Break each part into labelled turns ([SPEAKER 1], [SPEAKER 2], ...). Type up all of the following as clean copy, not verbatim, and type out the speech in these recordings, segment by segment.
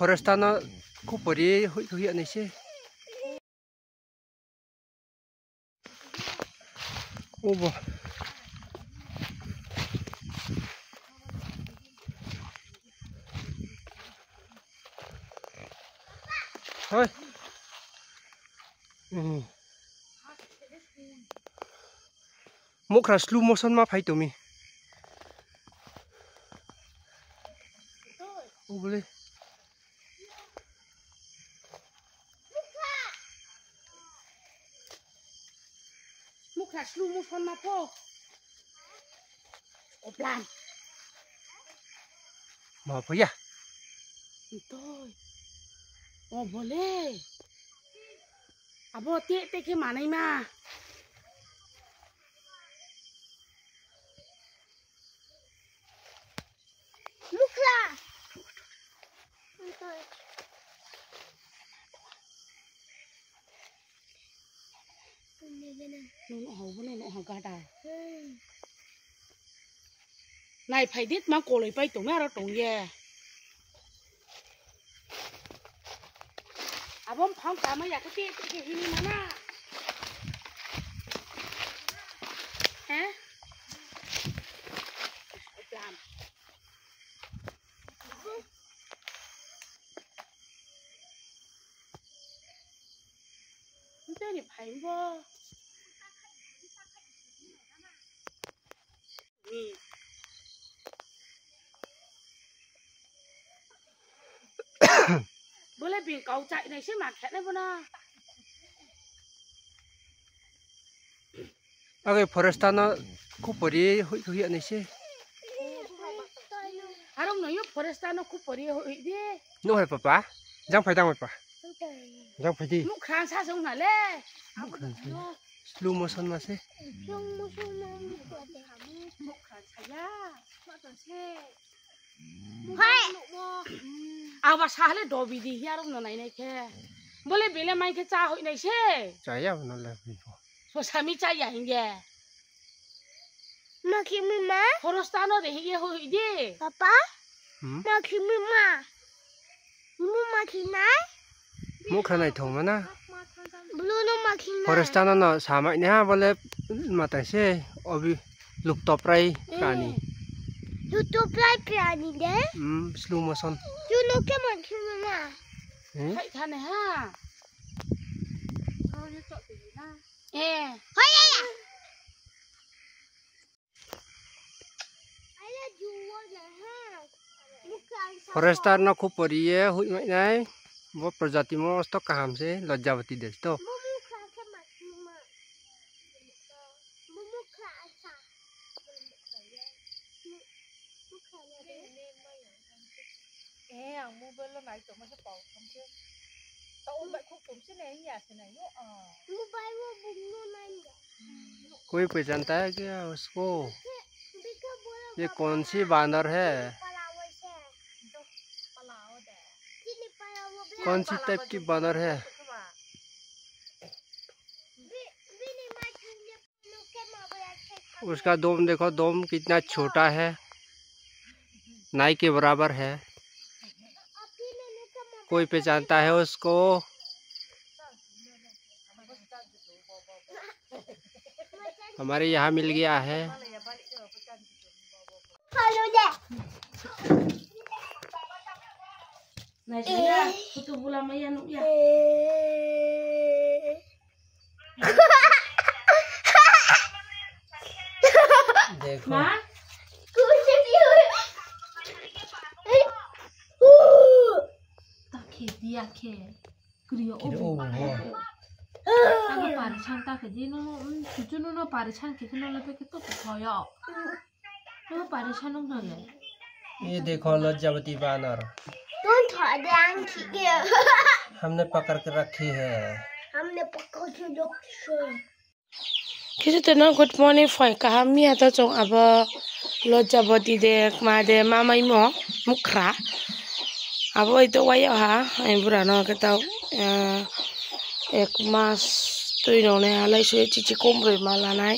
[SPEAKER 1] forestano kupori hui ani se obo hoi mukra slow motion ma phai tumi o bole
[SPEAKER 2] mukra slow motion ma po o plan
[SPEAKER 1] ma po ya
[SPEAKER 2] Itoy. Oh, boleh. Abo te ke manai ma. Mukra. Itoy. Nó hầu bữa nay nó hầu gà đài. Này phải biết mà cổ lấy bay tụng nghe đó tụng về. Abang phang kama ya keti ini mana? Hah? Pelan. Ini ni paling bo. Ni. Boleh bị cậu chạy này xí mặt khét đấy bố na.
[SPEAKER 1] okay forestano kupori hui ani se
[SPEAKER 2] Arong noyo forestano kupori hui đi.
[SPEAKER 1] no hai papa jang phai pa jang phai di
[SPEAKER 2] Muk khang sa sung hả lê.
[SPEAKER 1] slow motion ma se
[SPEAKER 2] Muk khang sa ya.
[SPEAKER 3] Hai.
[SPEAKER 2] Awas hale dobi di hiarong no nai nei ke. Boleh bele mai ke cha hoi nei se.
[SPEAKER 1] chaya no la bi
[SPEAKER 2] So sami cha ya hinge.
[SPEAKER 3] Makimi ma?
[SPEAKER 2] Forestano de hiye hoi di.
[SPEAKER 3] Papa? Makimi ma? Mu makinai?
[SPEAKER 1] mukra nai thong mana
[SPEAKER 3] Blue no makinai.
[SPEAKER 1] forestano no samai ne ha bole mata se obi luk toprai prani
[SPEAKER 3] YouTube live piani de?
[SPEAKER 1] slow motion
[SPEAKER 3] You look at makimi ma?
[SPEAKER 2] Thầy than này ha. Thôi như chọn gì na.
[SPEAKER 3] Hai ya. Ala juwa na ha. Bukan
[SPEAKER 1] forestano kupori ye hui mai nai bo prajati mo sto kaham se lajjavati des to
[SPEAKER 3] Mumukha ke makimi ma. Mumukha asa.
[SPEAKER 2] Mobile lo này tụi nó sẽ bỏ không chứ. Tao ôm vậy khúc tụi sẽ này nhà thế này nữa.
[SPEAKER 3] Mobile wo bung no nai.
[SPEAKER 1] कोई पहचानता है क्या उसको ये कौन सी बानर है कौन सी टाइप की बानर है उसका दोम देखो दोम कितना छोटा है नाई के बराबर है कोई पहचानता है उसको हमारे यहाँ मिल गया है
[SPEAKER 3] Halo deh.
[SPEAKER 2] Này chị nha, tụi bù làm mấy ăn cũng vậy.
[SPEAKER 1] देखो
[SPEAKER 2] Má, ta khỉ đi à khỉ. Krio ô. Ta nó bà chăn ta khỉ đi nó chú nó bà chăn khỉ nó lấy cái tốt của thôi ạ. Nó bà chăn nó rồi.
[SPEAKER 1] ये देखो लज्जावती बानर
[SPEAKER 3] Don't try the anki.
[SPEAKER 1] हमने पकड़ के रखी है
[SPEAKER 3] हमने पकड़ के रखी.
[SPEAKER 2] Kita tenang good morning fai kami atau cong apa lojabati dek made mama imo mukra apa itu waya ha burano kita ek mas tu inone alai sue cici kombre malanai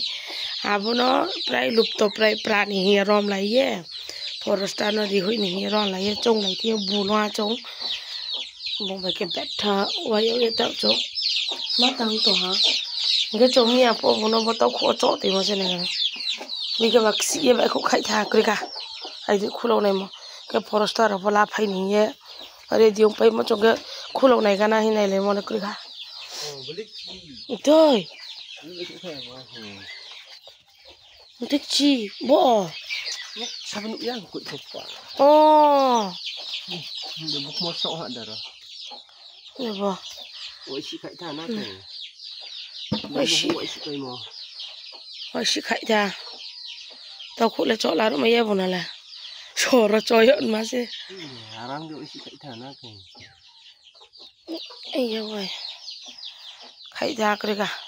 [SPEAKER 2] abono prai lupto prai prani hirom lai ye forestano di hui ni hirom lai ye cong lai thia bulo cong bông phải cái bét thà quay ở cái tạo chỗ mắt tăng tổ hả cái chỗ mía po nó bắt tao khó chỗ thì mà thế này vì cái bác sĩ vậy cũng khai thác cái cả ai thì khu lâu này mà cái forester ở là phải nhỉ ở đây điều phải mà trong cái khu lâu này cái này này lấy mà nó cái cả thôi thích chi bộ
[SPEAKER 1] sao nó nhang cuội phục quả được một số hạn được rồi
[SPEAKER 2] được rồi
[SPEAKER 1] ôi chị khai thác nó kì ôi chị cây mò
[SPEAKER 2] ôi chị khai thác tao cũng là chỗ lá đó mấy em là chỗ rồi cho hiện mà chứ
[SPEAKER 1] răng được chị khai thác nó kì
[SPEAKER 2] ấy ơi khai thác cái cả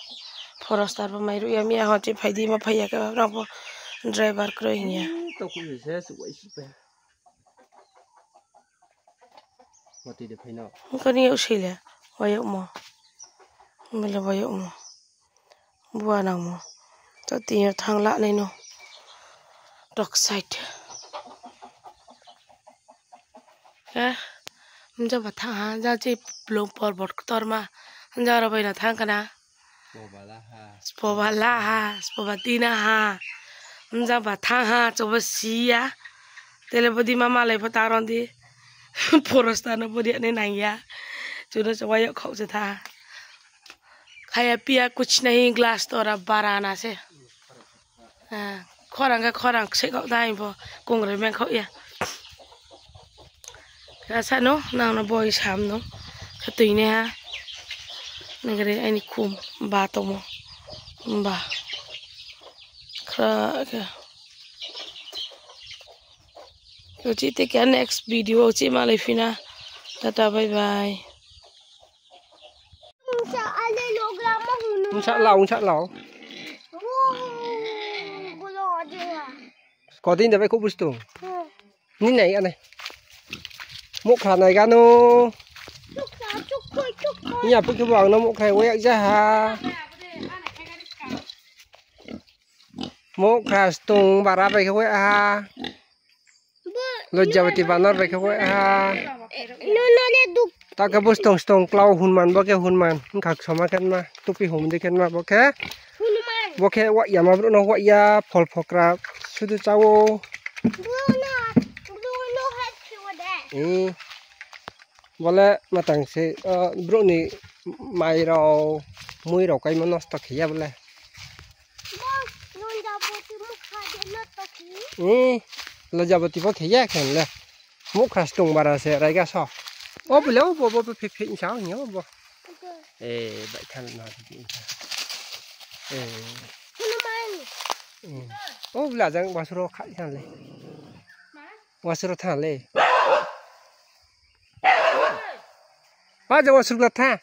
[SPEAKER 2] forester vào mấy đứa em nhà họ chỉ phải đi mà phải cái nó driver cái nhỉ
[SPEAKER 1] tao cũng sẽ sự quậy chị bé một tí được phải nào
[SPEAKER 2] không có nhiều gì là vậy mà mình là vậy mà bữa nào mà cho tiền thằng lạ này nó dark side à mình cho vào thằng ha ra chỉ belum bot kotor mà ra rồi bây giờ thằng cái nào spobala ha spobatina ha mình ra vào thằng ha cho vào xí á telepati mama lại phải tao rồi đi forester nó bớt điện này này ya cho nó cho vậy không sẽ tha खाया पिया कुछ नहीं glass तो रहा बारह आना से खरंग से कौ दाई बो कोंगरे में खौ या ऐसा नो ना ना बॉय शाम नो खतुई ने हा नगरे ऐनी खुम बातो मो बा खरा क्या उची ते क्या नेक्स्ट वीडियो उची माले फिना tata bye bye
[SPEAKER 1] chắc lão có tin được với cô bút tùng như này anh này một khả này gan ô nhà bút cái vòng nó một khả quẹt ra ha một khả tùng bà ra về cái quẹt ha lo jauh di banar về cái quẹt ha ta cái bút tùng clau hun man bao cái hun man khạc sama kan ma tupi hum đi kan ma bao cái Boke wak ya ma bro no wak ya pol pokra sudu cawo.
[SPEAKER 3] Bruno has to that.
[SPEAKER 1] Boleh matang se bro ni mai rau mui rau kai manos tak ya boleh. Lo jaboti bo khia kan le. Mu khas tung bara se rai ga so. O boleh bo phi phi sao nhớ bo. Vậy kan na thì ô là rằng wasuro khai thằng này wasuro thằng này bao giờ wasuro thằng